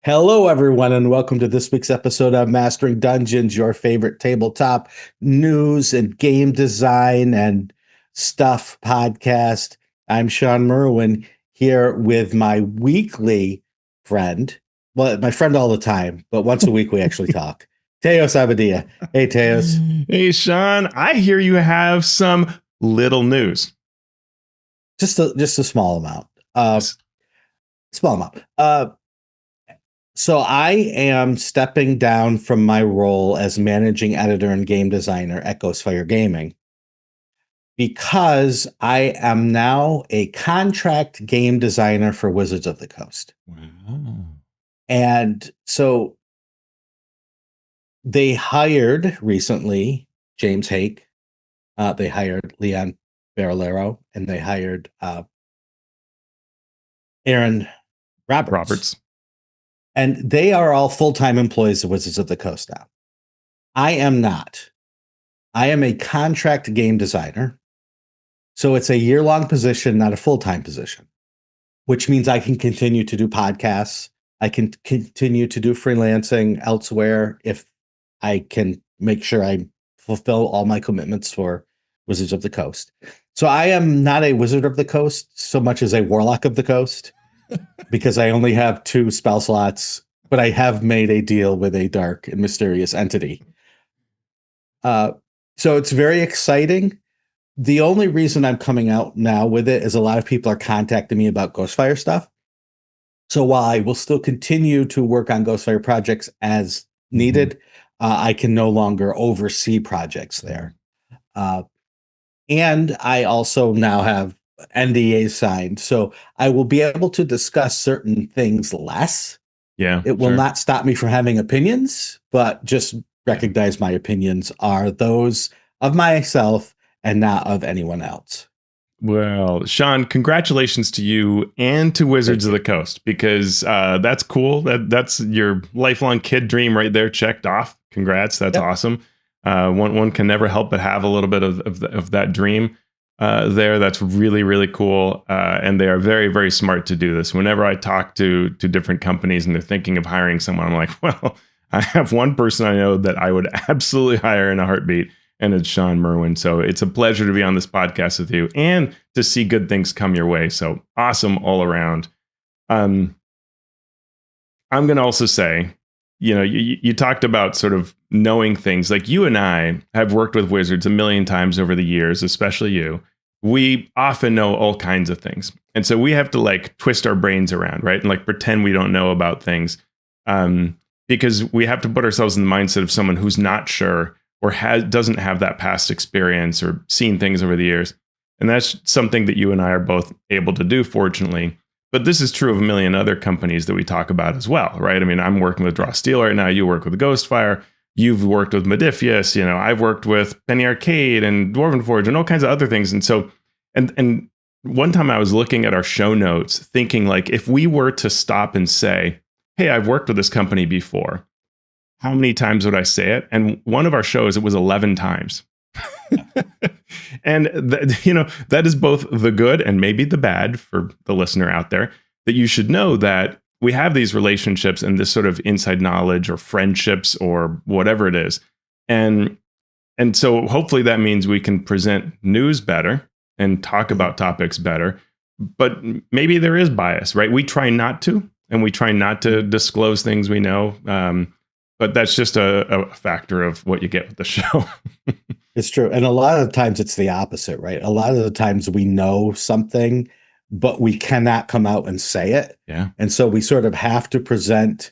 Hello, everyone, and welcome to this week's episode of Mastering Dungeons, your favorite tabletop news and game design and stuff podcast. I'm Shawn Merwin here with my weekly friend. Well, my friend all the time, but once a week we actually talk. Teos Abadia. Hey, Teos. Hey, Shawn. I hear you have some little news. Just a small amount. Small amount. So I am stepping down from my role as managing editor and game designer at Ghostfire Gaming because I am now a contract game designer for Wizards of the Coast. Wow. And so they hired recently James Hake, they hired Leon Barolero, and they hired Aaron Roberts. And they are all full-time employees of Wizards of the Coast now. I am not. I am a contract game designer. So it's a year-long position, not a full-time position, which means I can continue to do podcasts. I can continue to do freelancing elsewhere if I can make sure I fulfill all my commitments for Wizards of the Coast. So I am not a Wizard of the Coast so much as a Warlock of the Coast. Because I only have 2 spell slots, but I have made a deal with a dark and mysterious entity. So it's very exciting. The only reason I'm coming out now with it is a lot of people are contacting me about Ghostfire stuff. So while I will still continue to work on Ghostfire projects as needed, I can no longer oversee projects there. And I also now have NDA signed, so I will be able to discuss certain things less. Yeah, it will not stop me from having opinions, but just recognize my opinions are those of myself and not of anyone else. Well, Shawn, congratulations to you and to Wizards of the Coast, because that's cool. That's your lifelong kid dream right there, checked off. Congrats, that's awesome. One can never help but have a little bit of that dream. There, that's really, really cool, and they are very, very smart to do this. Whenever I talk to different companies and they're thinking of hiring someone, I'm like, well, I have one person I know that I would absolutely hire in a heartbeat, and it's Shawn Merwin. So it's a pleasure to be on this podcast with you and to see good things come your way. So awesome all around. I'm going to also say, you talked about sort of knowing things. Like, you and I have worked with Wizards a million times over the years, especially you. We often know all kinds of things. And so we have to twist our brains around, right? And pretend we don't know about things, because we have to put ourselves in the mindset of someone who's not sure or doesn't have that past experience or seen things over the years. And that's something that you and I are both able to do, fortunately. But this is true of a million other companies that we talk about as well, right? I mean, I'm working with Draw Steel right now. You work with Ghostfire. You've worked with Modifius. I've worked with Penny Arcade and Dwarven Forge and all kinds of other things. And so, and one time I was looking at our show notes thinking, if we were to stop and say, hey, I've worked with this company before, how many times would I say it? And one of our shows, it was 11 times. And that is both the good and maybe the bad for the listener out there, that you should know that we have these relationships and this sort of inside knowledge or friendships or whatever it is. And so hopefully that means we can present news better and talk about topics better. But maybe there is bias, right? We try not to, and we try not to disclose things we know. But that's just a factor of what you get with the show. It's true. And a lot of the times it's the opposite, right? A lot of the times we know something, but we cannot come out and say it. Yeah. And so we sort of have to present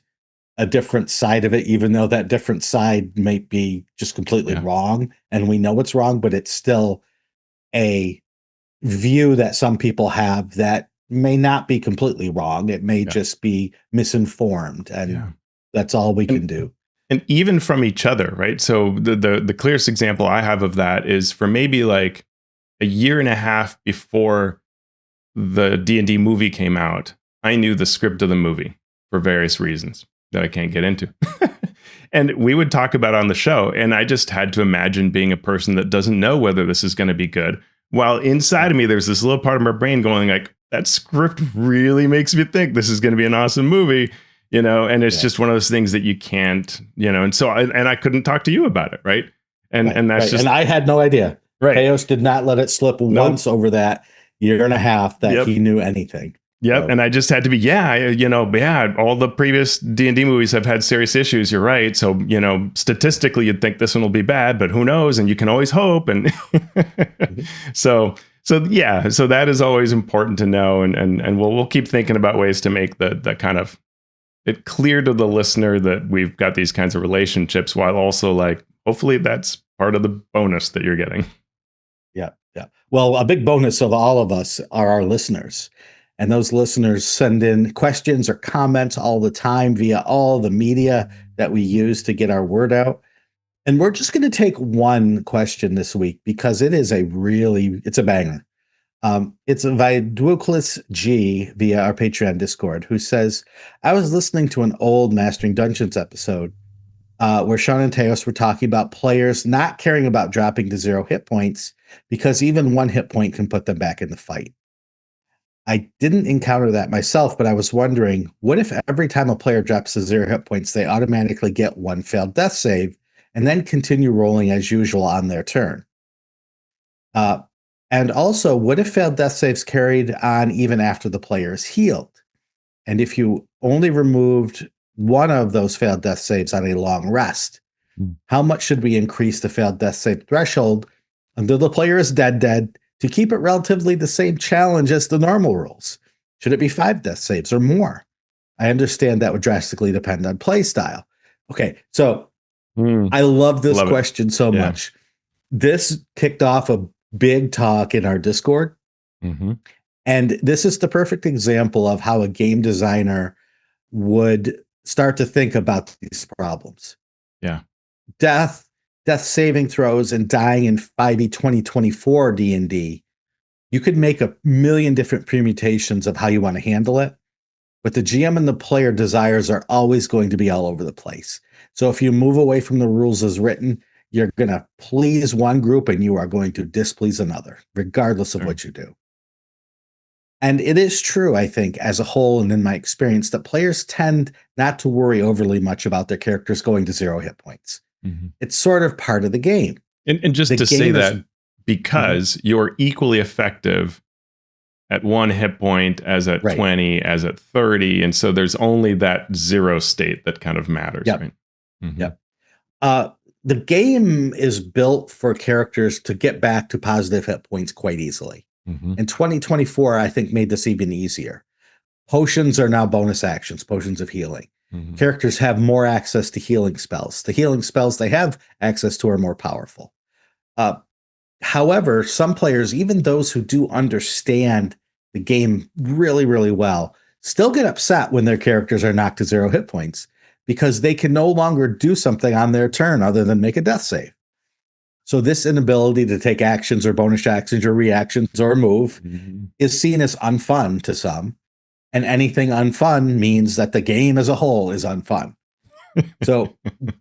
a different side of it, even though that different side might be just completely wrong. And we know it's wrong, but it's still a view that some people have that may not be completely wrong. It may just be misinformed. And that's all we can do. And even from each other, right? So the clearest example I have of that is for maybe a year and a half before the D&D movie came out, I knew the script of the movie for various reasons that I can't get into. And we would talk about it on the show, and I just had to imagine being a person that doesn't know whether this is going to be good. While inside of me, there's this little part of my brain going that script really makes me think this is going to be an awesome movie. and it's Yeah. just one of those things that you can't, and so I couldn't talk to you about it, right? And that's just and I had no idea. right. Teos did not let it slip once over that year and a half that he knew anything. Yep. So. And I just had to be, all the previous D&D movies have had serious issues. You're right. So, statistically, you'd think this one will be bad, but who knows? And you can always hope. And so that is always important to know. And we'll keep thinking about ways to make the kind of it clear to the listener that we've got these kinds of relationships, while also like, hopefully that's part of the bonus that you're getting. Yeah. Well, a big bonus of all of us are our listeners. And those listeners send in questions or comments all the time via all the media that we use to get our word out. And we're just going to take one question this week because it's a banger. It's by Dwuclis G via our Patreon Discord, who says, I was listening to an old Mastering Dungeons episode where Shawn and Teos were talking about players not caring about dropping to 0 hit points because even 1 hit point can put them back in the fight. I didn't encounter that myself, but I was wondering, what if every time a player drops to 0 hit points, they automatically get 1 failed death save and then continue rolling as usual on their turn? And also, what if failed death saves carried on even after the player is healed? And if you only removed one of those failed death saves on a long rest, how much should we increase the failed death save threshold until the player is dead to keep it relatively the same challenge as the normal rules? Should it be 5 death saves or more? I understand that would drastically depend on play style. Okay, so I love this question so much. This kicked off a big talk in our Discord. And this is the perfect example of how a game designer would start to think about these problems. Yeah. Death saving throws, and dying in 5e 2024 D&D. You could make a million different permutations of how you want to handle it, but the GM and the player desires are always going to be all over the place. So if you move away from the rules as written, you're going to please one group and you are going to displease another, regardless of what you do. And it is true, I think, as a whole, and in my experience, that players tend not to worry overly much about their characters going to 0 hit points. It's sort of part of the game. And just to say that, because you're equally effective at 1 hit point as at 20, as at 30. And so there's only that 0 state that kind of matters. Yep. Right? The game is built for characters to get back to positive hit points quite easily. And 2024, I think, made this even easier. Potions are now bonus actions, potions of healing. Characters have more access to healing spells. The healing spells they have access to are more powerful. However, some players, even those who do understand the game really, really well, still get upset when their characters are knocked to 0 hit points because they can no longer do something on their turn other than make a death save. So this inability to take actions or bonus actions or reactions or move is seen as unfun to some. And anything unfun means that the game as a whole is unfun. So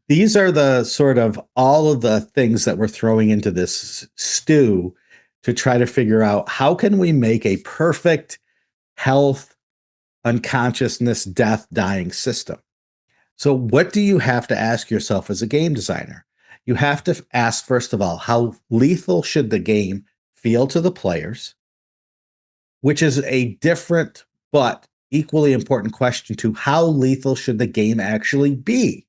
these are the sort of all of the things that we're throwing into this stew to try to figure out how can we make a perfect health, unconsciousness, death, dying system. So what do you have to ask yourself as a game designer? You have to ask, first of all, how lethal should the game feel to the players, which is a different but equally important question to how lethal should the game actually be?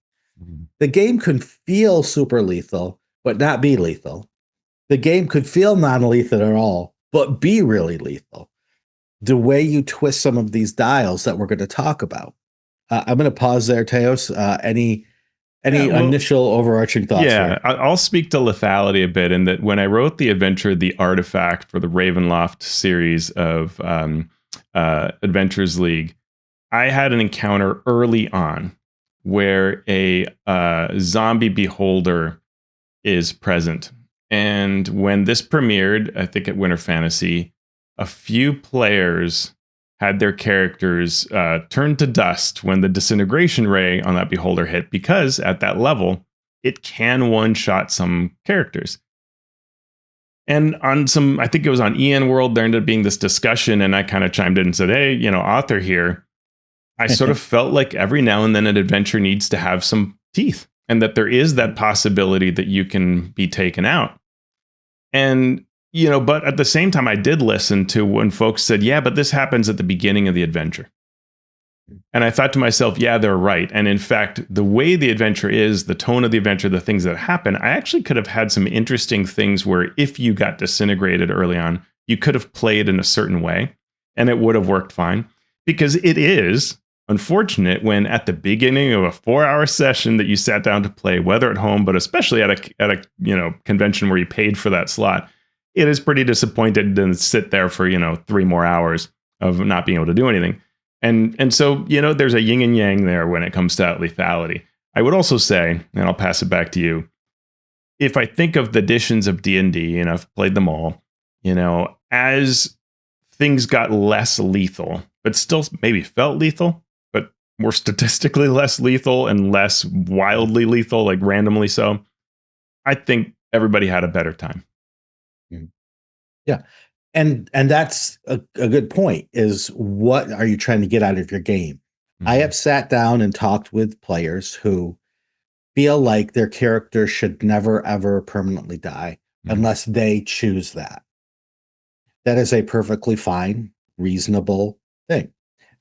The game could feel super lethal, but not be lethal. The game could feel non-lethal at all, but be really lethal. The way you twist some of these dials that we're going to talk about. I'm going to pause there, Teos. Any initial overarching thoughts? Yeah, I'll speak to lethality a bit. In that, when I wrote the adventure, The Artifact, for the Ravenloft series of Adventures League, I had an encounter early on where a zombie beholder is present. And when this premiered, I think at Winter Fantasy, a few players had their characters turn to dust when the disintegration ray on that beholder hit, because at that level, it can one-shot some characters. And on some, I think it was on EN World, there ended up being this discussion, and I kind of chimed in and said, hey, author here, I sort of felt like every now and then an adventure needs to have some teeth, and that there is that possibility that you can be taken out. And, but at the same time, I did listen to when folks said, yeah, but this happens at the beginning of the adventure. And I thought to myself, yeah, they're right. And in fact, the way the adventure is, the tone of the adventure, the things that happen, I actually could have had some interesting things where if you got disintegrated early on, you could have played in a certain way and it would have worked fine. Because it is unfortunate when at the beginning of a 4-hour session that you sat down to play, whether at home, but especially at a convention where you paid for that slot, it is pretty disappointed to sit there for 3 more hours of not being able to do anything. And so, there's a yin and yang there when it comes to lethality. I would also say, and I'll pass it back to you, if I think of the editions of D&D, and I've played them all, as things got less lethal, but still maybe felt lethal, but more statistically less lethal and less wildly lethal, like randomly so, I think everybody had a better time. Yeah. And that's a good point, is what are you trying to get out of your game? Mm-hmm. I have sat down and talked with players who feel like their character should never, ever permanently die unless they choose that. That is a perfectly fine, reasonable thing.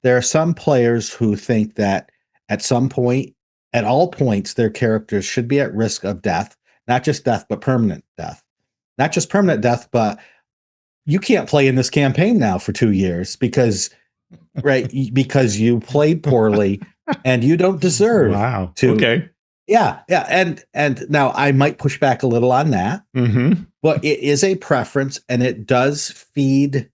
There are some players who think that at some point, at all points, their characters should be at risk of death, not just death, but permanent death. Not just permanent death, but you can't play in this campaign now for 2 years because you played poorly and you don't deserve to. Okay. Yeah. And now I might push back a little on that, but it is a preference, and it does feed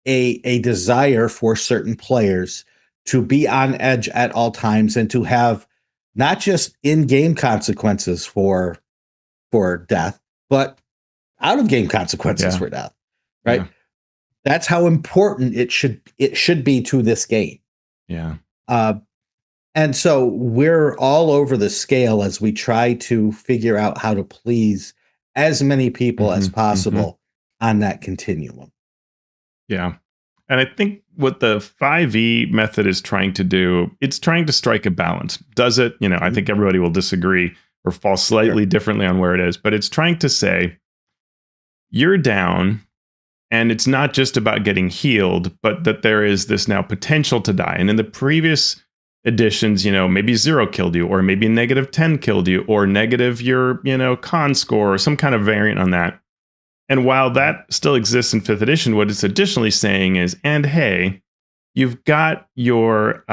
a desire for certain players to be on edge at all times and to have not just in-game consequences for death, but out-of-game consequences for death. Right. Yeah. That's how important it should be to this game. Yeah. And so we're all over the scale as we try to figure out how to please as many people as possible on that continuum. Yeah. And I think what the 5e method is trying to do, it's trying to strike a balance. Does it? I think everybody will disagree or fall slightly differently on where it is, but it's trying to say you're down. And it's not just about getting healed, but that there is this now potential to die. And in the previous editions, maybe 0 killed you, or maybe -10 killed you, or negative your, con score, or some kind of variant on that. And while that still exists in 5th edition, what it's additionally saying is, and hey, you've got your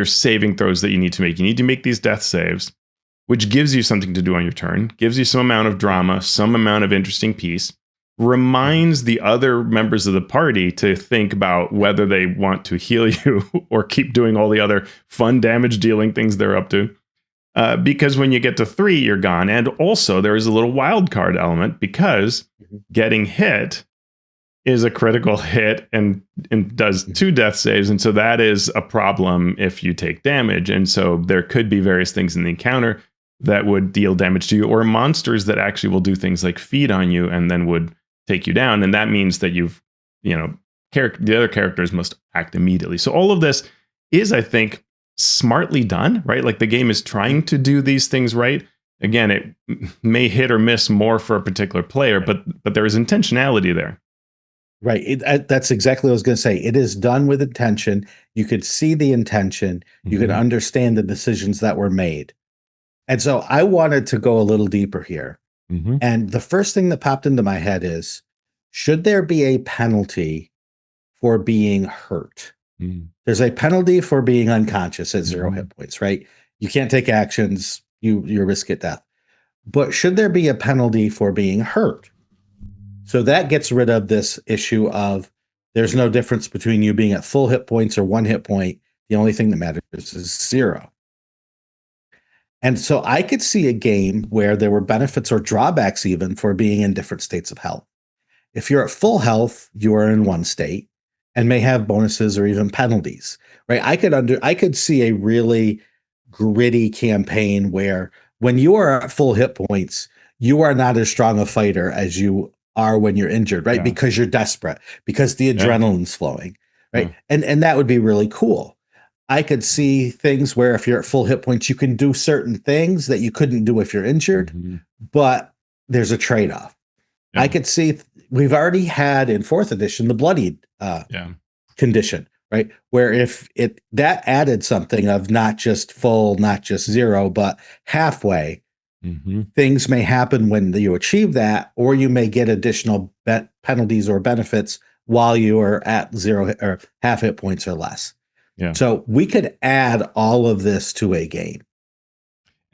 saving throws that you need to make. You need to make these death saves, which gives you something to do on your turn, gives you some amount of drama, some amount of interesting piece. Reminds the other members of the party to think about whether they want to heal you or keep doing all the other fun damage dealing things they're up to. Because when you get to 3, you're gone. And also there is a little wild card element, because getting hit is a critical hit and does 2 death saves. And so that is a problem if you take damage. And so there could be various things in the encounter that would deal damage to you, or monsters that actually will do things like feed on you and then would take you down. And that means that the other characters must act immediately. So all of this is, I think, smartly done, right? Like the game is trying to do these things right. Again, it may hit or miss more for a particular player, but there is intentionality there. Right. That's exactly what I was going to say. It is done with intention. You could see the intention. You could understand the decisions that were made. And so I wanted to go a little deeper here. And the first thing that popped into my head is, should there be a penalty for being hurt? There's a penalty for being unconscious at 0 hit points, right? You can't take actions, you risk at death. But should there be a penalty for being hurt? So that gets rid of this issue of there's no difference between you being at full hit points or 1 hit point. The only thing that matters is 0. And so I could see a game where there were benefits or drawbacks even for being in different states of health. If you're at full health, you are in one state and may have bonuses or even penalties, right? I could see a really gritty campaign where when you are at full hit points, you are not as strong a fighter as you are when you're injured, right? Yeah. Because you're desperate, because the adrenaline's flowing, right? Yeah. And that would be really cool. I could see things where if you're at full hit points, you can do certain things that you couldn't do if you're injured, but there's a trade-off. Yeah. I could see we've already had in 4th edition the bloodied condition, right? Where if that added something of not just full, not just 0, but halfway, things may happen when you achieve that, or you may get additional penalties or benefits while you are at 0 or half hit points or less. Yeah. So we could add all of this to a game.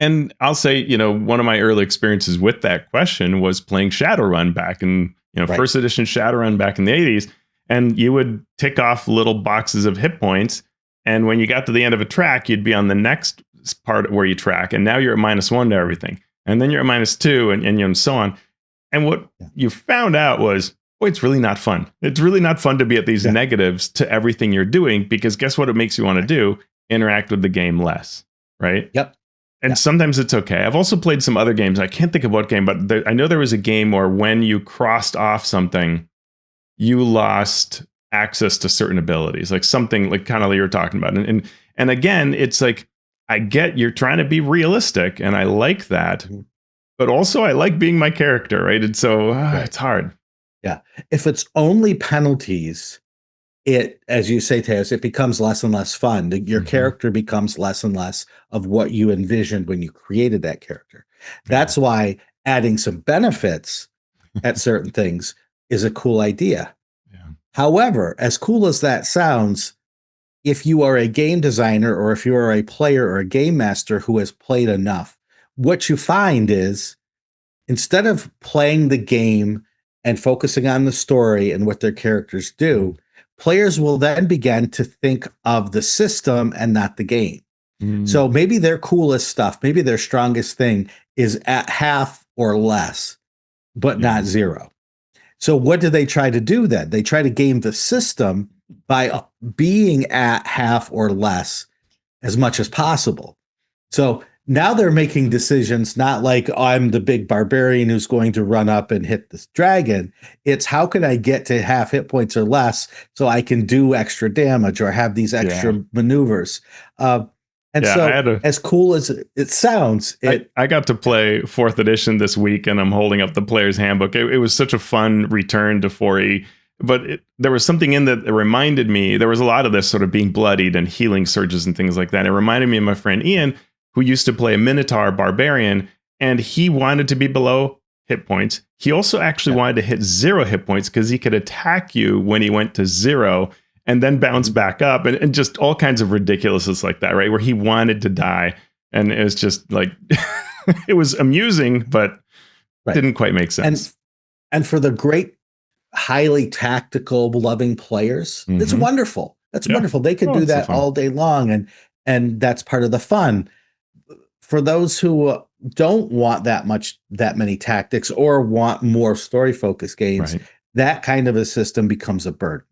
And I'll say, one of my early experiences with that question was playing Shadowrun back in, first edition Shadowrun back in the 80s. And you would tick off little boxes of hit points. And when you got to the end of a track, you'd be on the next part where you track. And now you're at -1 to everything. And then you're at -2 and so on. And what you found out was, boy, it's really not fun. It's really not fun to be at these negatives to everything you're doing, because guess what it makes you want to do? Interact with the game less, right? Yep. And sometimes it's okay. I've also played some other games. I can't think of what game, but I know there was a game where when you crossed off something, you lost access to certain abilities, like something like kind of like you were talking about. And again, it's like, I get you're trying to be realistic, and I like that, but also I like being my character, right? And so it's hard. Yeah. If it's only penalties, it, as you say, Teos, it becomes less and less fun. Your character becomes less and less of what you envisioned when you created that character. That's why adding some benefits at certain things is a cool idea. However, as cool as that sounds, if you are a game designer or if you are a player or a game master who has played enough, what you find is instead of playing the game and focusing on the story and what their characters do, players will then begin to think of the system and not the game. So maybe their coolest stuff, maybe their strongest thing is at half or less, but not 0. So what do they try to do then? They try to game the system by being at half or less as much as possible. So now they're making decisions not like, oh, I'm the big barbarian who's going to run up and hit this dragon. It's how can I get to half hit points or less so I can do extra damage or have these extra maneuvers. As cool as it sounds, I got to play 4th edition this week, and I'm holding up the player's handbook. It was such a fun return to 4E, but there was something in that reminded me, there was a lot of this sort of being bloodied and healing surges and things like that. It reminded me of my friend Ian, who used to play a Minotaur barbarian, and he wanted to be below hit points. He also actually wanted to hit 0 hit points because he could attack you when he went to 0 and then bounce back up, and just all kinds of ridiculousness like that, right? Where he wanted to die. And it was just like, it was amusing, but didn't quite make sense. And for the great, highly tactical, loving players, it's wonderful. That's wonderful. They could do that all day long, and that's part of the fun. For those who don't want that many tactics or want more story-focused games, that kind of a system becomes a burden.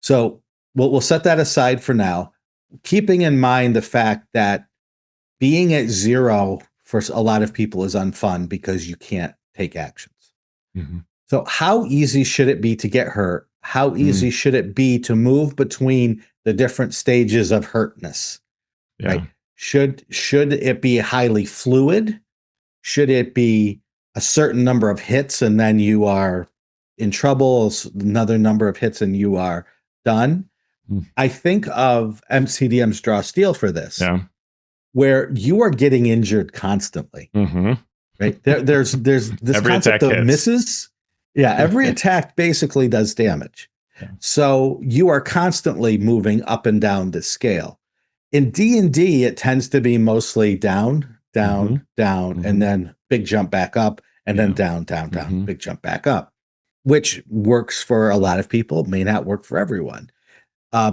So we'll set that aside for now, keeping in mind the fact that being at 0 for a lot of people is unfun because you can't take actions. So how easy should it be to get hurt? How easy should it be to move between the different stages of hurtness? Right? Should it be highly fluid? Should it be a certain number of hits and then you are in trouble, another number of hits and you are done? I think of MCDM's Draw Steel for this, where you are getting injured constantly. Right? There's this every concept of hits. Misses. Yeah, every attack basically does damage. So you are constantly moving up and down the scale. In D&D, it tends to be mostly down, down, down, and then big jump back up, and then down, down, down, big jump back up, which works for a lot of people, may not work for everyone.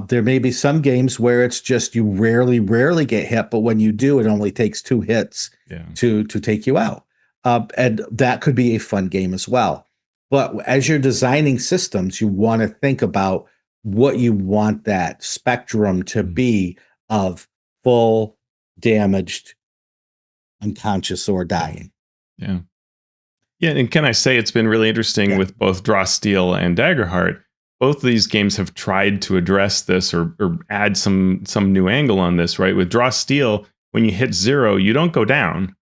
There may be some games where it's just you rarely get hit, but when you do, it only takes 2 hits to take you out. And that could be a fun game as well. But as you're designing systems, you want to think about what you want that spectrum to be of full, damaged, unconscious, or dying. Yeah. And can I say it's been really interesting with both Draw Steel and Daggerheart. both of these games have tried to address this or add some new angle on this, right? With Draw Steel, when you hit 0, you don't go down,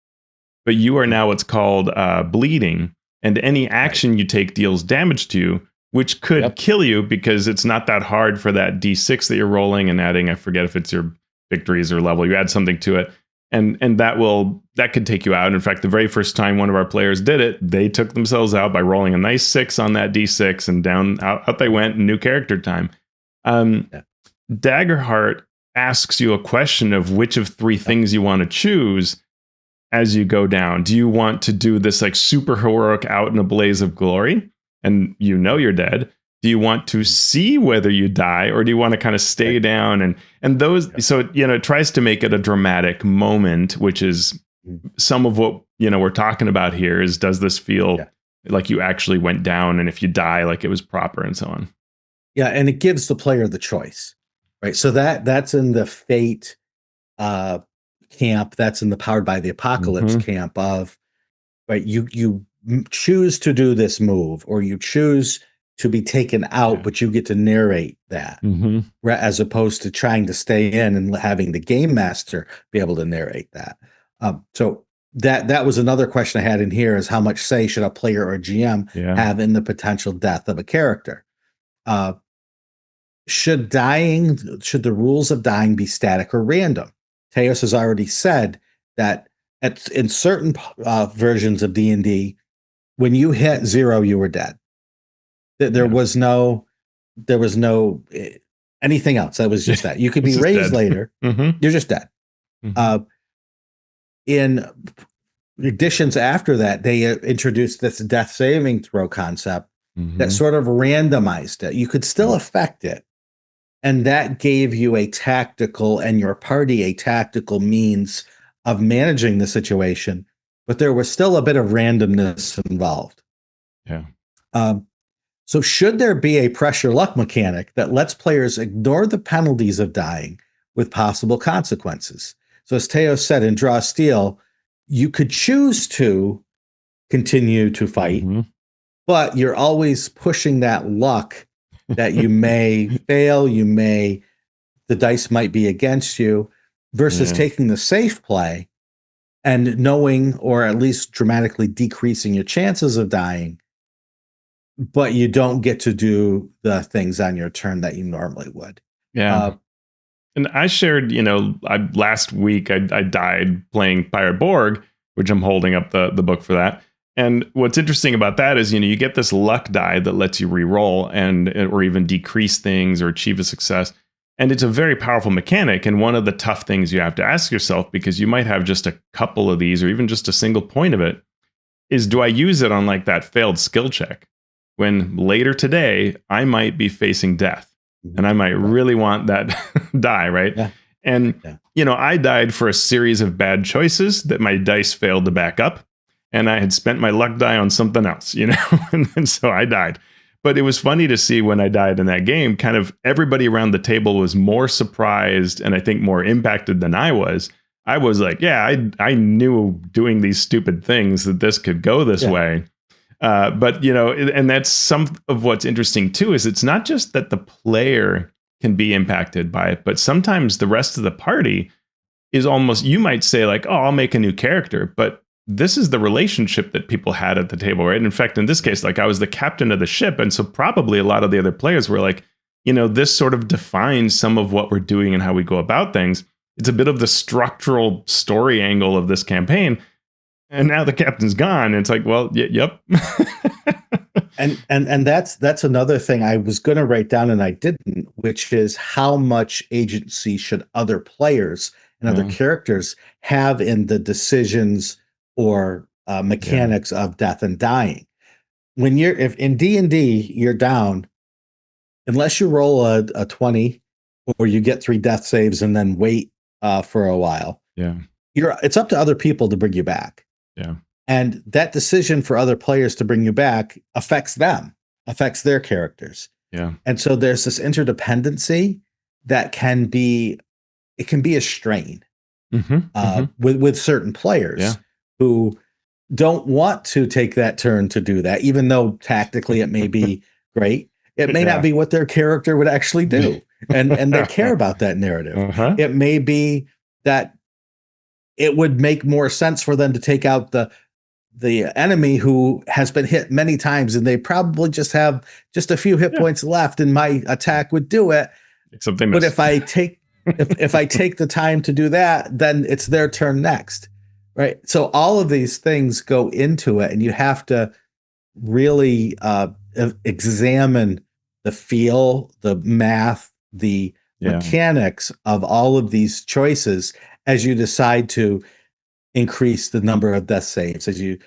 but you are now what's called bleeding, and any action you take deals damage to you, which could kill you because it's not that hard for that D6 that you're rolling and adding. I forget if it's your victories or level. You add something to it, and that could take you out. In fact, the very first time one of our players did it, they took themselves out by rolling a nice 6 on that D6, and down out they went. New character time. Daggerheart asks you a question of which of 3 things you want to choose as you go down. Do you want to do this like super heroic out in a blaze of glory, and you know you're dead? Do you want to see whether you die, or do you want to kind of stay down? And those, so it tries to make it a dramatic moment, which is some of what we're talking about here. Is, does this feel like you actually went down, and if you die, like it was proper, and so on? Yeah, and it gives the player the choice, right? So that's in the Fate camp. That's in the Powered by the Apocalypse camp of, right? You choose to do this move, or you choose to be taken out, but you get to narrate that, as opposed to trying to stay in and having the game master be able to narrate that. So that was another question I had in here, is how much say should a player or GM have in the potential death of a character? Should the rules of dying be static or random? Teos has already said that in certain versions of D&D, when you hit 0, you were dead. There was no anything else. That was just that. You could be raised later. You're just dead. In editions after that, they introduced this death saving throw concept that sort of randomized it. You could still affect it, and that gave you a tactical, and your party a tactical means of managing the situation, but there was still a bit of randomness involved. So should there be a pressure luck mechanic that lets players ignore the penalties of dying with possible consequences? So as Teos said in Draw Steel, you could choose to continue to fight, but you're always pushing that luck that you may fail, the dice might be against you, versus taking the safe play and knowing, or at least dramatically decreasing your chances of dying, but you don't get to do the things on your turn that you normally would. And I shared, last week I died playing Pirate Borg, which I'm holding up the book for that. And what's interesting about that is, you get this luck die that lets you re-roll or even decrease things or achieve a success. And it's a very powerful mechanic. And one of the tough things you have to ask yourself, because you might have just a couple of these or even just a single point of it, is, do I use it on like that failed skill check? When later today, I might be facing death, and I might really want that die, right? And, I died for a series of bad choices that my dice failed to back up, and I had spent my luck die on something else, and so I died. But it was funny to see when I died in that game, kind of everybody around the table was more surprised and I think more impacted than I was. I was like, I knew doing these stupid things that this could go this way. But, and that's some of what's interesting too, is it's not just that the player can be impacted by it, but sometimes the rest of the party is almost, you might say like, oh, I'll make a new character, but this is the relationship that people had at the table, right? In fact, in this case, like I was the captain of the ship. And so probably a lot of the other players were like, this sort of defines some of what we're doing and how we go about things. It's a bit of the structural story angle of this campaign. And now the captain's gone. And it's like, well, yep. and that's another thing I was going to write down and I didn't, which is how much agency should other players and other characters have in the decisions or mechanics of death and dying. When if in D&D you're down, unless you roll a 20 or you get 3 death saves and then wait for a while, it's up to other people to bring you back. And that decision for other players to bring you back affects them, affects their characters. And so there's this interdependency that can be a strain with certain players who don't want to take that turn to do that, even though tactically it may be great. It may not be what their character would actually do, and they care about that narrative. It may be that it would make more sense for them to take out the enemy who has been hit many times, and they probably just have just a few hit points left, and my attack would do it. Except they miss. But if I take if I take the time to do that, then it's their turn next, right? So all of these things go into it, and you have to really examine the feel, the math, the mechanics of all of these choices as you decide to increase the number of death saves, as you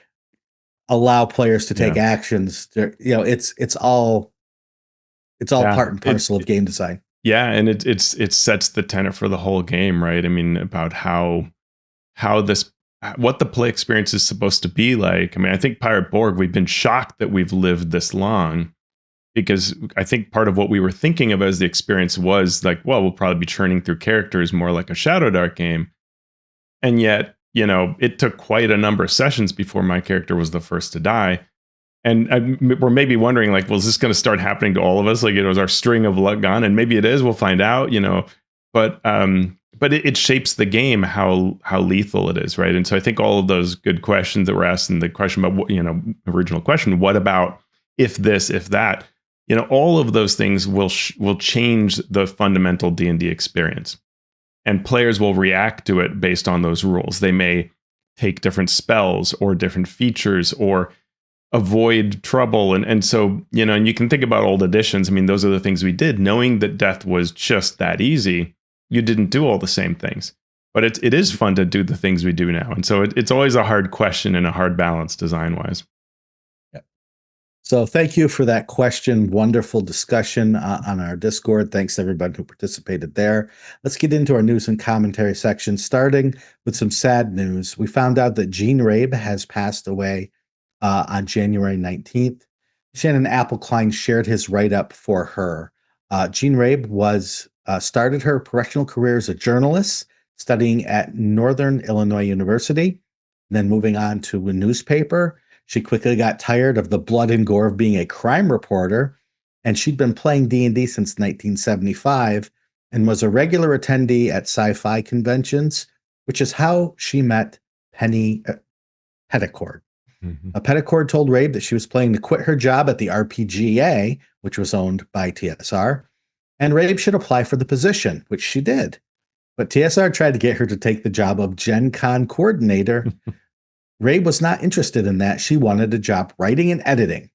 allow players to take actions. It's all part and parcel of game design. Yeah, and it sets the tenor for the whole game, right? I mean, about what the play experience is supposed to be like. I mean, I think Pirate Borg, we've been shocked that we've lived this long, because I think part of what we were thinking of as the experience was like, well, we'll probably be churning through characters more like a Shadow Dark game. And yet, it took quite a number of sessions before my character was the first to die. And we're maybe wondering, like, well, is this going to start happening to all of us? Like, is our string of luck gone? And maybe it is. We'll find out, But it shapes the game how lethal it is, right? And so I think all of those good questions that were asked, and the question about original question, what about if this, if that, all of those things will change the fundamental D&D experience, and players will react to it based on those rules. They may take different spells or different features or avoid trouble, and so and you can think about old editions. I mean, those are the things we did, knowing that death was just that easy. You didn't do all the same things, but it is fun to do the things we do now. And so it's always a hard question and a hard balance design wise. So thank you for that question. Wonderful discussion on our Discord. Thanks to everybody who participated there. Let's get into our news and commentary section, starting with some sad news. We found out that Jean Rabe has passed away on January 19th. Shannon Appelkline shared his write-up for her. Jean Rabe started her professional career as a journalist, studying at Northern Illinois University, then moving on to a newspaper. She quickly got tired of the blood and gore of being a crime reporter, and she'd been playing D&D since 1975 and was a regular attendee at sci-fi conventions, which is how she met Penny Petticord. Petticord told Rabe that she was planning to quit her job at the RPGA, which was owned by TSR, and Rabe should apply for the position, which she did. But TSR tried to get her to take the job of Gen Con coordinator. Rabe was not interested in that. She wanted a job writing and editing,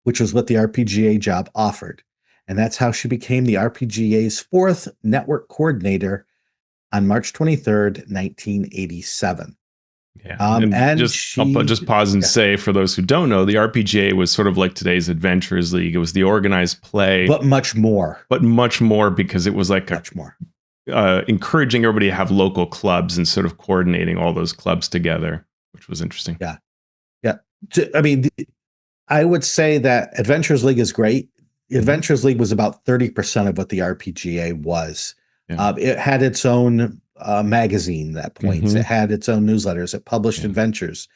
which was what the RPGA job offered. And that's how she became the RPGA's fourth network coordinator on March 23rd, 1987. Yeah. I'll just pause and say, for those who don't know, the RPGA was sort of like today's Adventurers League. It was the organized play. But much more. Because it was like much more. Encouraging everybody to have local clubs and sort of coordinating all those clubs together, which was interesting. Yeah. I mean, I would say that Adventurers League is great. Adventurers League was about 30% of what the RPGA was. Yeah. It had its own magazine that points. It had its own newsletters. It published adventures.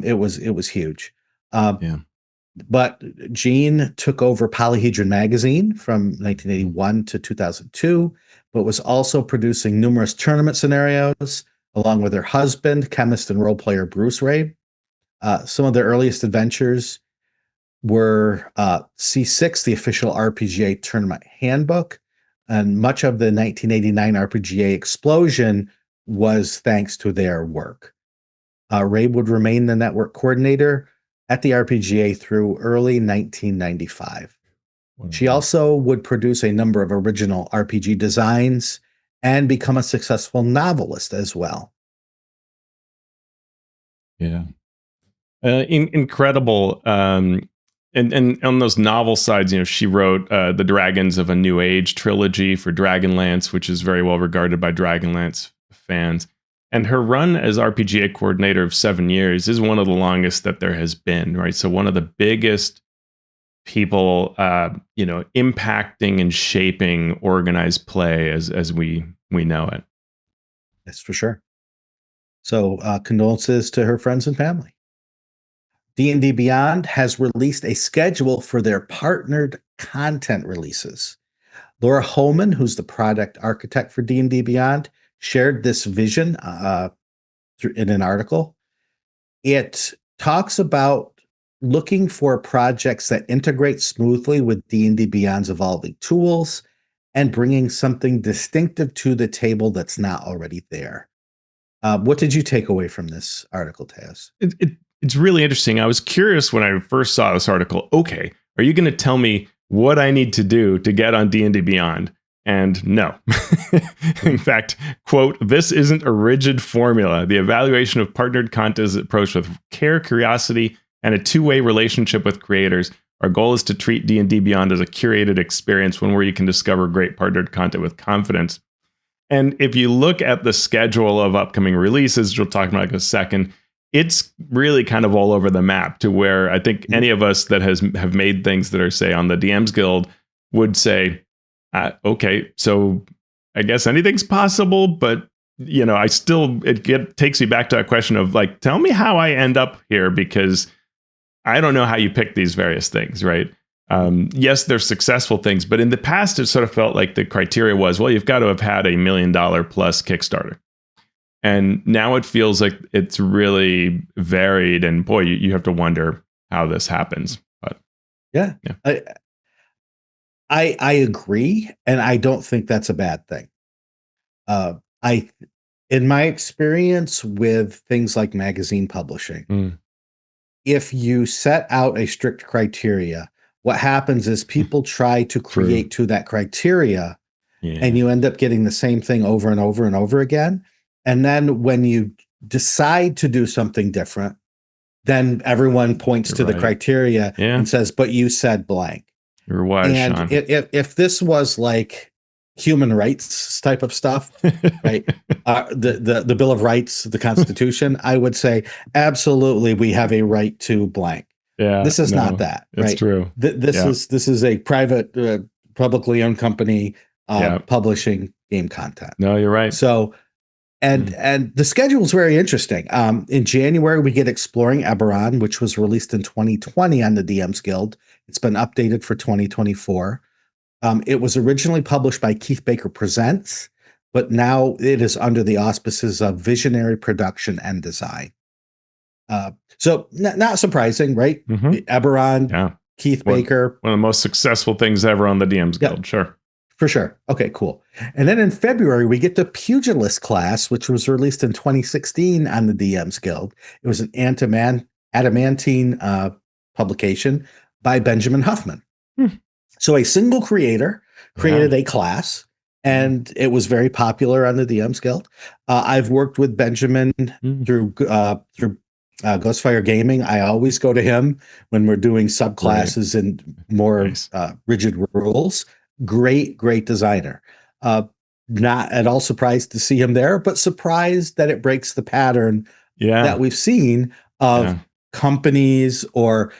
It was huge. But Jean took over Polyhedron magazine from 1981 to 2002, but was also producing numerous tournament scenarios along with her husband, chemist and role player Bruce Rabe. Some of their earliest adventures were C6, the official RPGA tournament handbook, and much of the 1989 RPGA explosion was thanks to their work. Rabe would remain the network coordinator at the RPGA through early 1995. She also would produce a number of original RPG designs and become a successful novelist as well. Yeah. Incredible. And on those novel sides, she wrote the Dragons of a New Age trilogy for Dragonlance, which is very well regarded by Dragonlance fans. And her run as RPGA coordinator of 7 years is one of the longest that there has been, right? So one of the biggest people, impacting and shaping organized play as we know it. That's for sure. So condolences to her friends and family. D&D Beyond has released a schedule for their partnered content releases. Laura Holman, who's the product architect for D&D Beyond, shared this vision in an article. It talks about looking for projects that integrate smoothly with D&D Beyond's evolving tools and bringing something distinctive to the table that's not already there. What did you take away from this article, Teos? It's really interesting. I was curious when I first saw this article. Okay, are you going to tell me what I need to do to get on D&D Beyond? And no. In fact, quote, "This isn't a rigid formula. The evaluation of partnered content is approached with care, curiosity, and a two-way relationship with creators. Our goal is to treat D&D Beyond as a curated experience, one where you can discover great partnered content with confidence." And if you look at the schedule of upcoming releases, which we'll talk about in a second, it's really kind of all over the map, to where I think any of us that have made things that are, say, on the DMs Guild would say, okay, so I guess anything's possible, but I still, takes me back to a question of like, tell me how I end up here, because I don't know how you pick these various things, right? Yes, they're successful things, but in the past, it sort of felt like the criteria was, well, you've got to have had $1 million plus Kickstarter. And now it feels like it's really varied, and boy, you have to wonder how this happens. But yeah. I agree, and I don't think that's a bad thing. In my experience with things like magazine publishing, if you set out a strict criteria, what happens is people try to create to that criteria, and you end up getting the same thing over and over and over again. And then when you decide to do something different, then everyone points to the criteria and says, but you said blank. You're wise, and Shawn. If this was like human rights type of stuff, right? The Bill of Rights, the Constitution, I would say absolutely we have a right to blank. Yeah, this is not that. Right? It's true. This is a private, publicly owned company publishing game content. No, you're right. So, and the schedule is very interesting. In January, we get Exploring Eberron, which was released in 2020 on the DMs Guild. It's been updated for 2024. It was originally published by Keith Baker Presents, but now it is under the auspices of Visionary Production and Design. So not surprising, right? Eberron, Keith Baker. One of the most successful things ever on the DMs Guild, sure. For sure. Okay, cool. And then in February, we get the Pugilist class, which was released in 2016 on the DMs Guild. It was an adamantine publication by Benjamin Huffman. So a single creator created a class, and it was very popular on the DMs Guild. I've worked with Benjamin through Ghostfire Gaming. I always go to him when we're doing subclasses and more rigid rules. Great designer. Not at all surprised to see him there, but surprised that it breaks the pattern that we've seen of companies or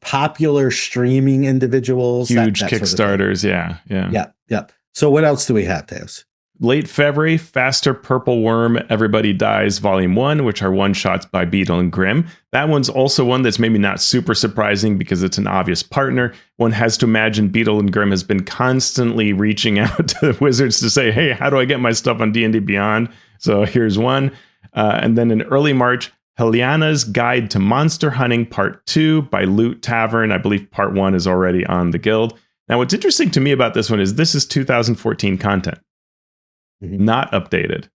popular streaming individuals, huge that Kickstarters. Sort of Yep. So what else do we have, Teos? Late February, Faster Purple Worm, Everybody Dies Volume 1, which are one-shots by Beetle and Grimm. That one's also one that's maybe not super surprising because it's an obvious partner. One has to imagine Beetle and Grimm has been constantly reaching out to the Wizards to say, hey, how do I get my stuff on D&D Beyond? So here's one. And then in early March, Heliana's Guide to Monster Hunting Part 2 by Loot Tavern. I believe Part 1 is already on the Guild. Now, what's interesting to me about this one is this is 2014 content. Not updated.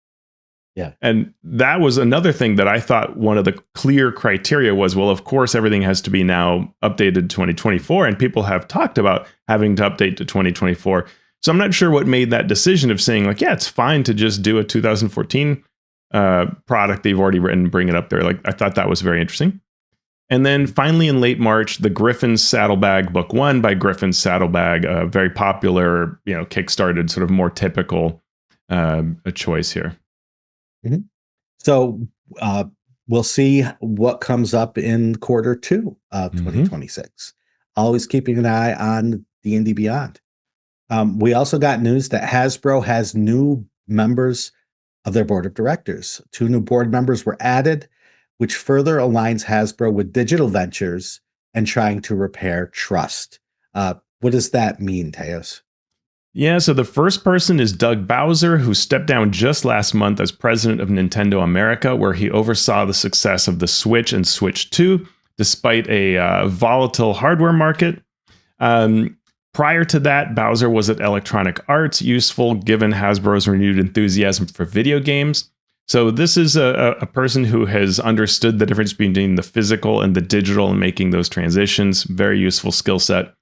Yeah. And that was another thing that I thought one of the clear criteria was, well, of course, everything has to be now updated to 2024. And people have talked about having to update to 2024. So I'm not sure what made that decision of saying like, yeah, it's fine to just do a 2014 product that you've already written and bring it up there. Like, I thought that was very interesting. And then finally in late March, the Griffin's Saddlebag Book 1 by Griffin's Saddlebag, a very popular, kickstarted sort of more typical a choice here. So we'll see what comes up in quarter 2 of 2026. Always keeping an eye on D&D Beyond. We also got news that Hasbro has new members of their board of directors. 2 new board members were added, which further aligns Hasbro with digital ventures and trying to repair trust. What does that mean, Teos? Yeah, so the first person is Doug Bowser, who stepped down just last month as president of Nintendo America, where he oversaw the success of the Switch and Switch 2, despite a volatile hardware market. Prior to that, Bowser was at Electronic Arts, useful given Hasbro's renewed enthusiasm for video games. So this is a person who has understood the difference between the physical and the digital and making those transitions. Very useful skill set.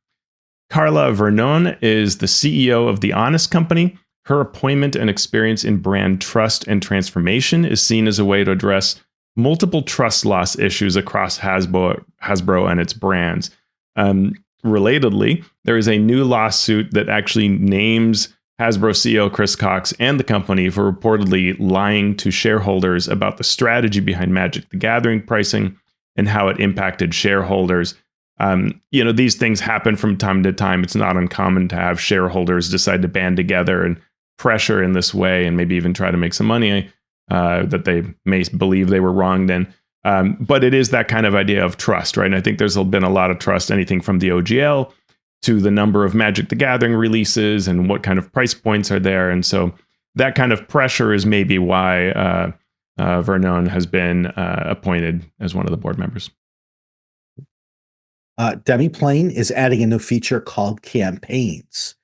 Carla Vernon is the CEO of The Honest Company. Her appointment and experience in brand trust and transformation is seen as a way to address multiple trust loss issues across Hasbro and its brands. Relatedly, there is a new lawsuit that actually names Hasbro CEO Chris Cox and the company for reportedly lying to shareholders about the strategy behind Magic the Gathering pricing and how it impacted shareholders. These things happen from time to time. It's not uncommon to have shareholders decide to band together and pressure in this way and maybe even try to make some money that they may believe they were wronged in. But it is that kind of idea of trust, right? And I think there's been a lot of trust, anything from the OGL to the number of Magic the Gathering releases and what kind of price points are there. And so that kind of pressure is maybe why Vernon has been appointed as one of the board members. Demiplane is adding a new feature called campaigns.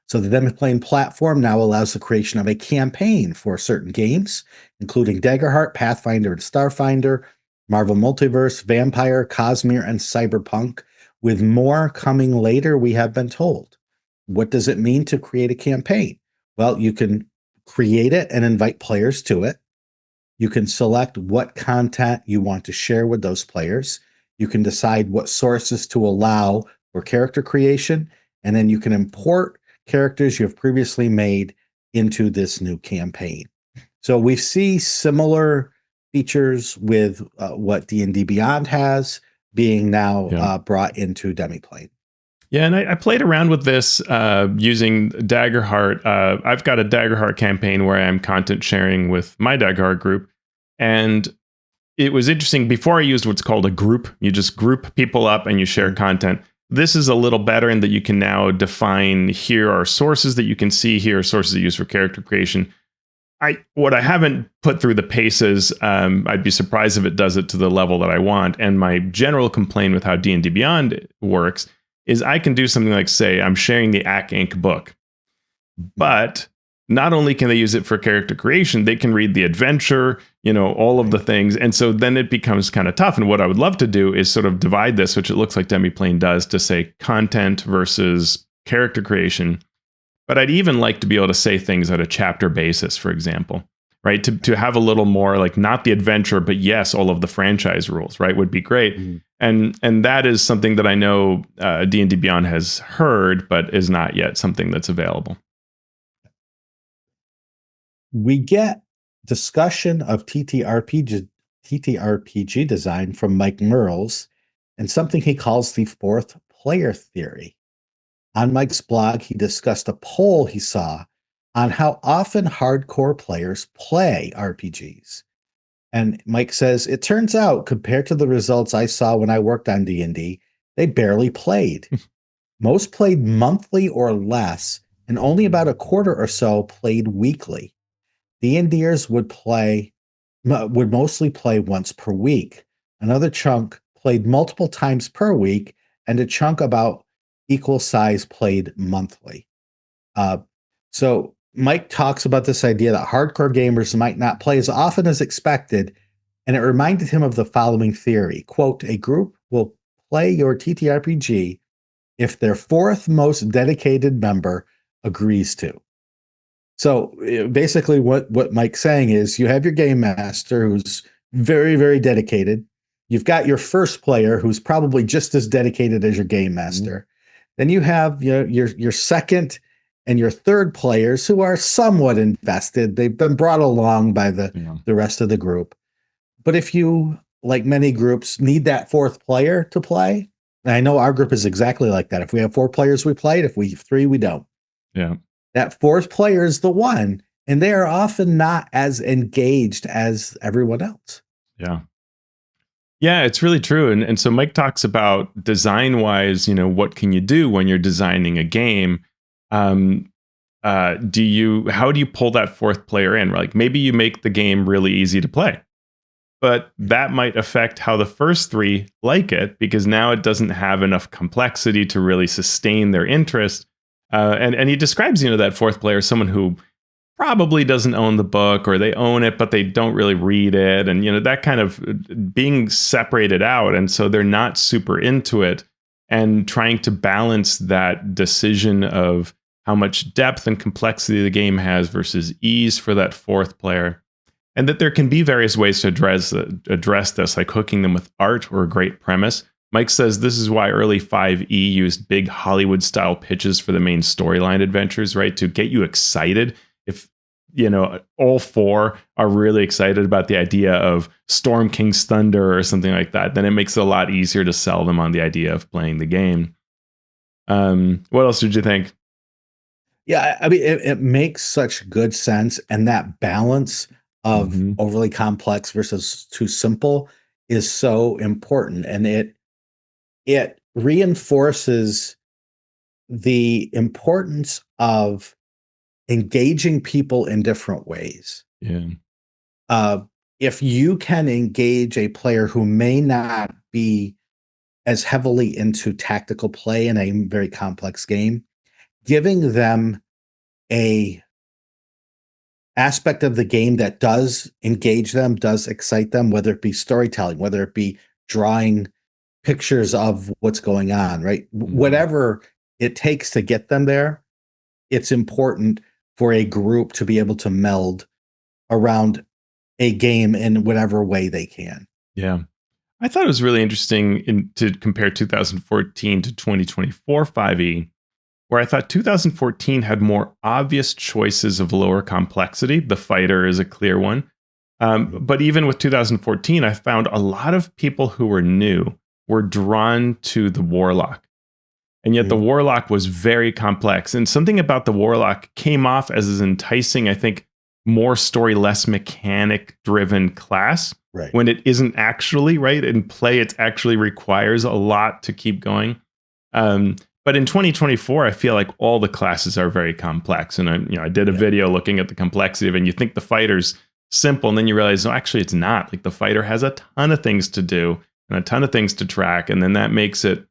So the Demiplane platform now allows the creation of a campaign for certain games, including Daggerheart, Pathfinder, and Starfinder, Marvel Multiverse, Vampire, Cosmere, and Cyberpunk, with more coming later, we have been told. What does it mean to create a campaign? Well, you can create it and invite players to it. You can select what content you want to share with those players. You can decide what sources to allow for character creation, and then you can import characters you have previously made into this new campaign. So we see similar features with what D&D Beyond has being now brought into Demiplane. Yeah, and I played around with this using Daggerheart. I've got a Daggerheart campaign where I'm content sharing with my Daggerheart group. And it was interesting. Before I used what's called a group, you just group people up and you share content. This is a little better in that you can now define, here are sources that you can see, here are sources that you use for character creation. What I haven't put through the paces, I'd be surprised if it does it to the level that I want. And my general complaint with how D&D Beyond works is I can do something like, say, I'm sharing the Ack Inc. book, but not only can they use it for character creation, they can read the adventure, all of the things. And so then it becomes kind of tough. And what I would love to do is sort of divide this, which it looks like Demiplane does, to say content versus character creation. But I'd even like to be able to say things at a chapter basis, for example, right? To have a little more like not the adventure, but yes, all of the franchise rules, right? Would be great. Mm-hmm. And that is something that I know D&D Beyond has heard, but is not yet something that's available. We get discussion of TTRPG design from Mike Merles and something he calls the fourth player theory. On Mike's blog, he discussed a poll he saw on how often hardcore players play RPGs. And Mike says, it turns out, compared to the results I saw when I worked on D&D, they barely played. Most played monthly or less, and only about a quarter or so played weekly. D&Ders would mostly play once per week. Another chunk played multiple times per week, and a chunk about equal size played monthly. So Mike talks about this idea that hardcore gamers might not play as often as expected, and it reminded him of the following theory. Quote, a group will play your TTRPG if their fourth most dedicated member agrees to. So basically what Mike's saying is you have your game master who's very, very dedicated. You've got your first player who's probably just as dedicated as your game master. Mm-hmm. Then you have your second and your third players who are somewhat invested. They've been brought along by the rest of the group. But if you, like many groups, need that fourth player to play, and I know our group is exactly like that. If we have 4 players, we play. If we have 3, we don't. Yeah. That fourth player is the one, and they are often not as engaged as everyone else. Yeah. Yeah, it's really true. And so Mike talks about design wise, what can you do when you're designing a game? Um, how do you pull that fourth player in? Like maybe you make the game really easy to play, but that might affect how the first three like it because now it doesn't have enough complexity to really sustain their interest. And he describes, that fourth player as someone who probably doesn't own the book or they own it but they don't really read it, and that kind of being separated out, and so they're not super into it, and trying to balance that decision of how much depth and complexity the game has versus ease for that fourth player, and that there can be various ways to address this, like hooking them with art or a great premise. Mike says this is why early 5e used big Hollywood style pitches for the main storyline adventures, right, to get you excited. If all four are really excited about the idea of Storm King's Thunder or something like that, then it makes it a lot easier to sell them on the idea of playing the game. What else did you think? Yeah, I mean, it makes such good sense, and that balance of overly complex versus too simple is so important, and it reinforces the importance of engaging people in different ways. Yeah. If you can engage a player who may not be as heavily into tactical play in a very complex game, giving them a aspect of the game that does engage them, does excite them, whether it be storytelling, whether it be drawing pictures of what's going on, right? Whatever it takes to get them there, it's important for a group to be able to meld around a game in whatever way they can. Yeah. I thought it was really interesting to compare 2014 to 2024 5e, where I thought 2014 had more obvious choices of lower complexity. The fighter is a clear one. But even with 2014, I found a lot of people who were new were drawn to the Warlock. And yet the Warlock was very complex. And something about the Warlock came off as enticing, I think, more story, less mechanic driven class. Right. When it isn't actually, right? In play, it actually requires a lot to keep going. But in 2024, I feel like all the classes are very complex. And I did a video looking at the complexity of it, and you think the fighter's simple, and then you realize, no, actually it's not. Like the fighter has a ton of things to do and a ton of things to track. And then that makes it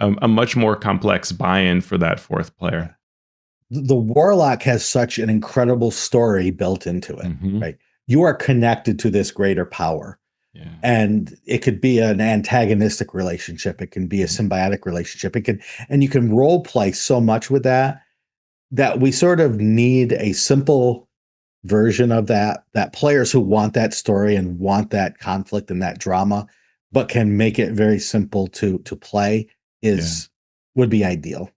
a much more complex buy-in for that fourth player. The Warlock has such an incredible story built into it, right? You are connected to this greater power. Yeah. And it could be an antagonistic relationship. It can be a symbiotic relationship. And you can role play so much with that we sort of need a simple version of that players who want that story and want that conflict and that drama, but can make it very simple to play would be ideal.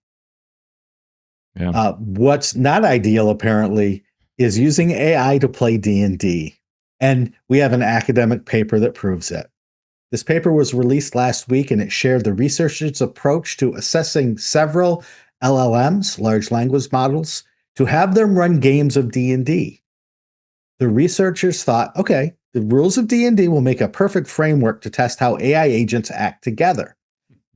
Yeah. What's not ideal, apparently, is using AI to play D&D. And we have an academic paper that proves it. This paper was released last week, and it shared the researchers' approach to assessing several LLMs, large language models, to have them run games of D&D. The researchers thought, okay, the rules of D&D will make a perfect framework to test how AI agents act together.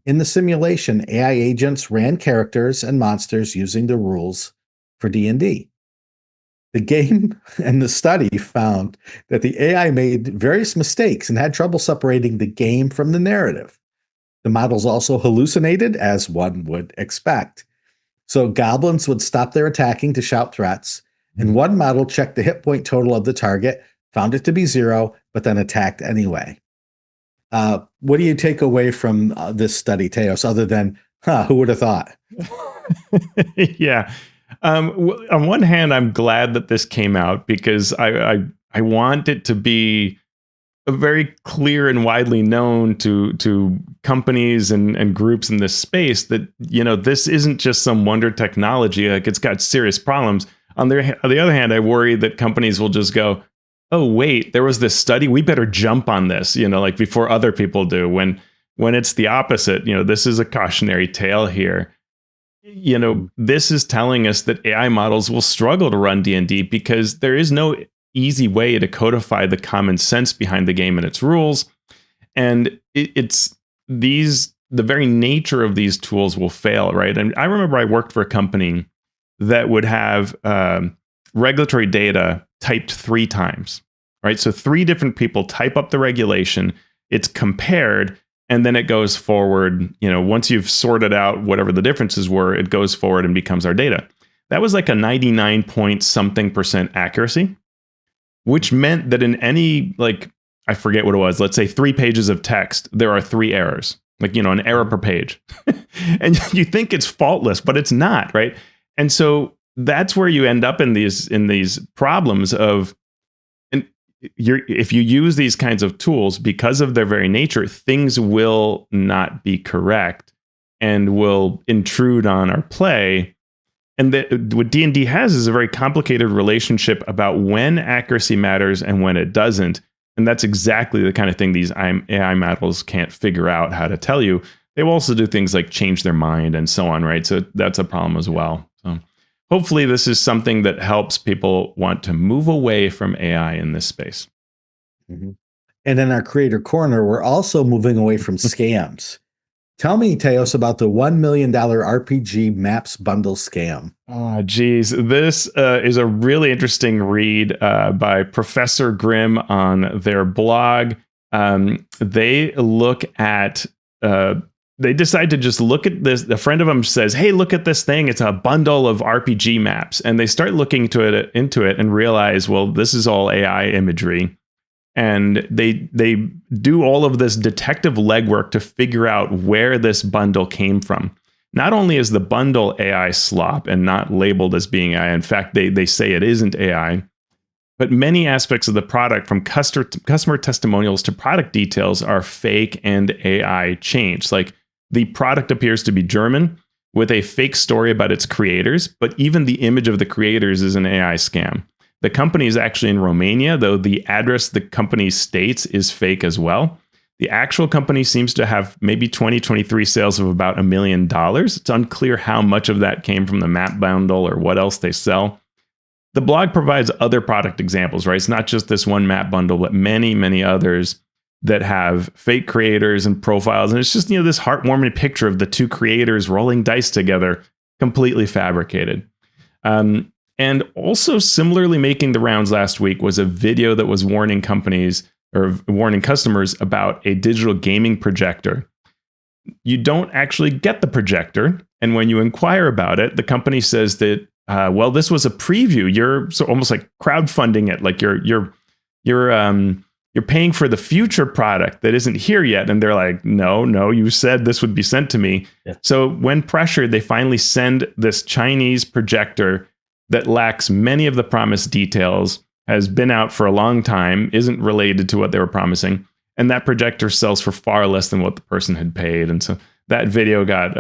In the simulation, AI agents ran characters and monsters using the rules for D&D. The game and the study found that the AI made various mistakes and had trouble separating the game from the narrative. The models also hallucinated, as one would expect. So goblins would stop their attacking to shout threats, and one model checked the hit point total of the target, found it to be 0, but then attacked anyway. What do you take away from this study, Teos, other than, who would have thought? Yeah. On one hand, I'm glad that this came out because I want it to be very clear and widely known to companies and groups in this space that, this isn't just some wonder technology. Like it's got serious problems. On the other hand, I worry that companies will just go, oh, wait, there was this study. We better jump on this, like before other people do. When it's the opposite, this is a cautionary tale here. This is telling us that AI models will struggle to run D&D because there is no easy way to codify the common sense behind the game and its rules. And it's the very nature of these tools will fail, right? And I remember I worked for a company that would have regulatory data typed 3 times, right? So 3 different people type up the regulation, it's compared, and then it goes forward. Once you've sorted out whatever the differences were, it goes forward and becomes our data. That was like a 99 point something percent accuracy, which meant that in any, like, I forget what it was, let's say 3 pages of text, there are 3 errors, like, an error per page. And you think it's faultless, but it's not, right? And so that's where you end up in these problems of, and if you use these kinds of tools, because of their very nature, things will not be correct and will intrude on our play. And what D&D has is a very complicated relationship about when accuracy matters and when it doesn't. And that's exactly the kind of thing these AI models can't figure out how to tell you. They will also do things like change their mind and so on, right? So that's a problem as well. So hopefully this is something that helps people want to move away from AI in this space. Mm-hmm. And in our creator corner, we're also moving away from scams. Tell me, Teos, about the $1 million RPG Maps bundle scam. Oh, geez. This is a really interesting read by Professor Grimm on their blog. They look at, they decide to just look at this. A friend of them says, hey, look at this thing. It's a bundle of RPG maps. And they start looking into it and realize, well, this is all AI imagery. And they do all of this detective legwork to figure out where this bundle came from. Not only is the bundle AI slop and not labeled as being AI, in fact, they say it isn't AI, but many aspects of the product, from customer testimonials to product details, are fake and AI changed. Like, the product appears to be German with a fake story about its creators, but even the image of the creators is an AI scam. The company is actually in Romania, though the address the company states is fake as well. The actual company seems to have maybe 2023 sales of about $1 million. It's unclear how much of that came from the map bundle or what else they sell. The blog provides other product examples, right? It's not just this one map bundle, but many, many others that have fake creators and profiles. And it's just, this heartwarming picture of the 2 creators rolling dice together, completely fabricated. And also similarly making the rounds last week was a video that was warning companies or warning customers about a digital gaming projector. You don't actually get the projector. And when you inquire about it, the company says that, well, this was a preview. You're so almost like crowdfunding it. Like you're paying for the future product that isn't here yet. And they're like, no, you said this would be sent to me. Yeah. So when pressured, they finally send this Chinese projector that lacks many of the promised details, has been out for a long time, isn't related to what they were promising, and that projector sells for far less than what the person had paid. And so that video got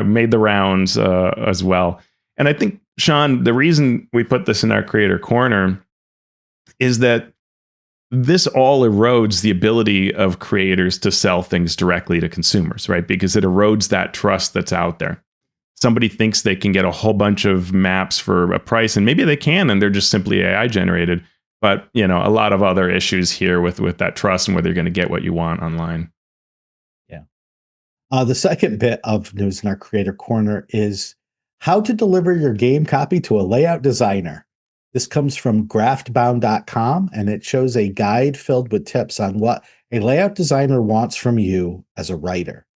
made the rounds as well. And I think, Shawn, the reason we put this in our creator corner is that this all erodes the ability of creators to sell things directly to consumers, right? Because it erodes that trust that's out there. Somebody thinks they can get a whole bunch of maps for a price, and maybe they can, and they're just simply AI generated. But, a lot of other issues here with that trust and whether you're going to get what you want online. Yeah. The second bit of news in our creator corner is how to deliver your game copy to a layout designer. This comes from graftbound.com, and it shows a guide filled with tips on what a layout designer wants from you as a writer.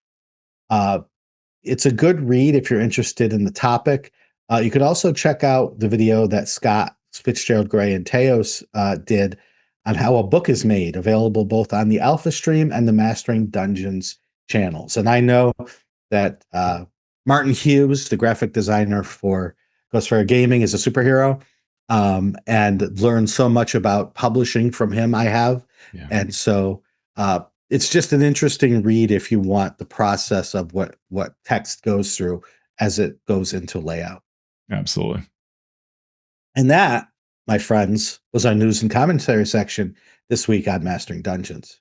It's a good read if you're interested in the topic. You could also check out the video that Scott Fitzgerald Gray and Teos did on how a book is made, available both on the Alpha Stream and the Mastering Dungeons channels. And I know that Martin Hughes, the graphic designer for Ghostfire Gaming, is a superhero, and learned so much about publishing from him. I have. Yeah. And so it's just an interesting read if you want the process of what text goes through as it goes into layout. Absolutely. And that, my friends, was our news and commentary section this week on Mastering Dungeons.